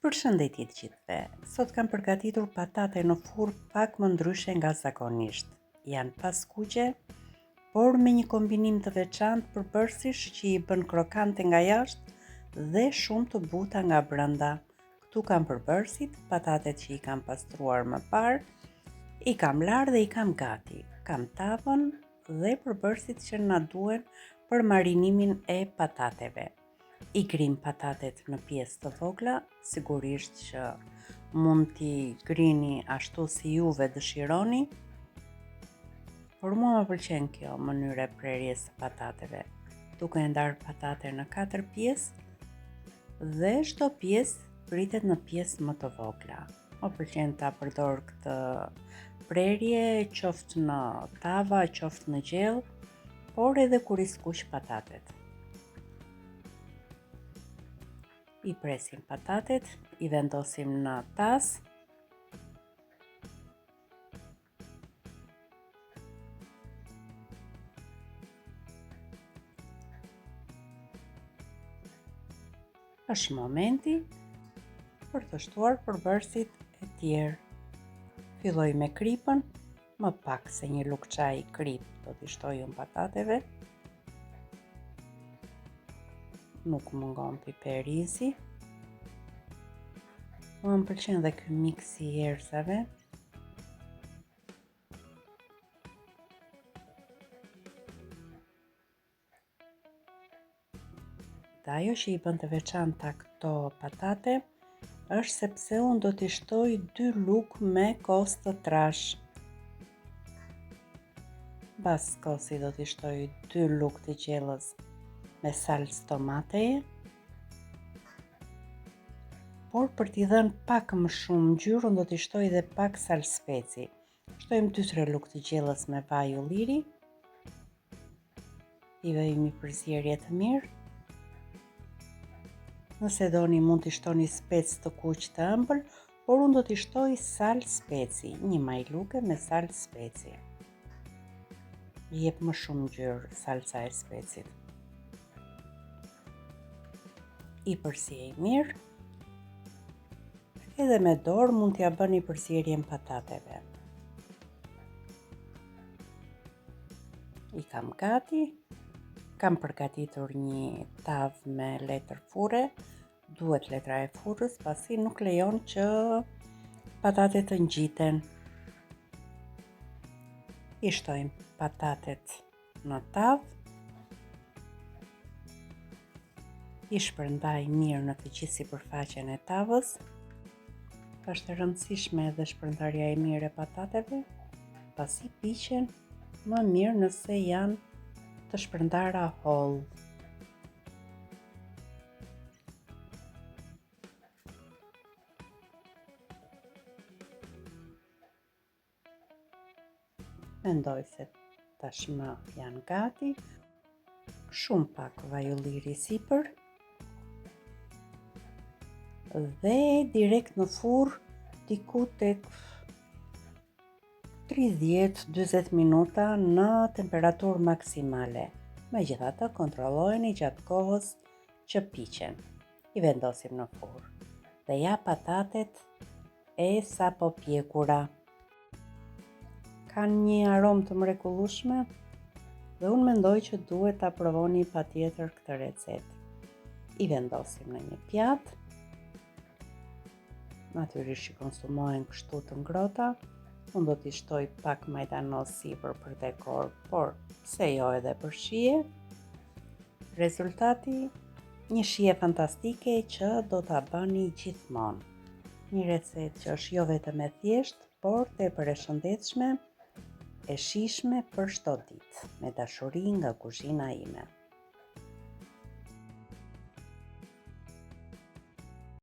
Përshëndetje të gjithëve. Sot kam përgatitur patate në furrë pak më ndryshe nga zakonisht. Janë pas kuqe, por me një kombinim të veçantë përbërësish që i bën krokante nga jashtë dhe shumë të buta nga brenda. Këtu kam përbërësit, patatet që i kam pastruar më parë, i kam larë dhe i kam gati. Kam tavën dhe përbërësit që na duhen për marinimin e patateve. I grim patatet në pjesë të vogla, sigurisht që mund t'i grini ashtu si juve dëshironi, por mua më pëlqen kjo mënyrë e prerjes së patateve, duke ndarë patate në 4 pjesë dhe çdo pjesë pritet në pjesë më të vogla. Më pëlqen ta përdor këtë prerje qoftë në tava, qoftë në gjell, por edhe kur i skuq patatet. I presim patatet, i vendosim në tas. Është momenti për të shtuar përbërësit e tjerë. Filloj me kripën, më pak se një lugë çaj krip do t'i shtoj unë patateve. Nuk mungon piperizi. Më pëlqen dhe ky miks i erëzave. Dhe ajo që i bën të veçanta këto patate është sepse unë do t'i shtoj 2 lugë me kos të trash. Mbas kosi do t'i shtoj 2 lugë të gjellës me salcë tomateje, por për t'i dhënë pak më shumë ngjyrë, unë do t'i shtoj edhe pak salcë speci. Shtojmë 2-3 lugë të gjellës me vaj ulliri, i vejmë një përzierje të mirë. Nëse doni mund t'i shtoni spec të kuq të ëmbël, por unë do t'i shtoj salcë speci, një majluke me salcë speci. I jep më shumë ngjyrë salca e specit. I përsijej mirë. Edhe me dorë mund t'ja bëni përsierjen patateve. I kam gati. Kam përgatitur një tavë me letër furre. Duhet letra e furrës, pasi nuk lejon që patatet të ngjiten. I shtojmë patatet në tavë. I shpërndaj mirë në të gjithë sipërfaqen e tavës. Është e rëndësishme edhe shpërndarja e mirë e patateve, pasi piqen më mirë nëse janë të shpërndara hollë. Mendoj se tashmë janë gati. Shumë pak vaj ulliri sipër. Dhe direkt në furrë diku tek 30-40 minuta në temperaturë maksimale. Megjithatë, kontrollojeni gjatë kohës që piqen. I vendosim në furrë. Dhe ja patatet e sapo pjekura. Kanë një aromë të mrekullueshme dhe unë mendoj që duhet ta provoni patjetër këtë recetë. I vendosim në një pjatë. Natyrisht që konsumohen kështu të ngrohta. Unë do t'i shtoj pak majdanos sipër për dekor, por pse jo edhe për shije. Rezultati, një shije fantastike që do ta bëni gjithmonë. Një recetë që është jo vetëm e thjeshtë, por tepër e shëndetshme, e shijshme për çdo ditë. Me dashuri nga kuzhina ime.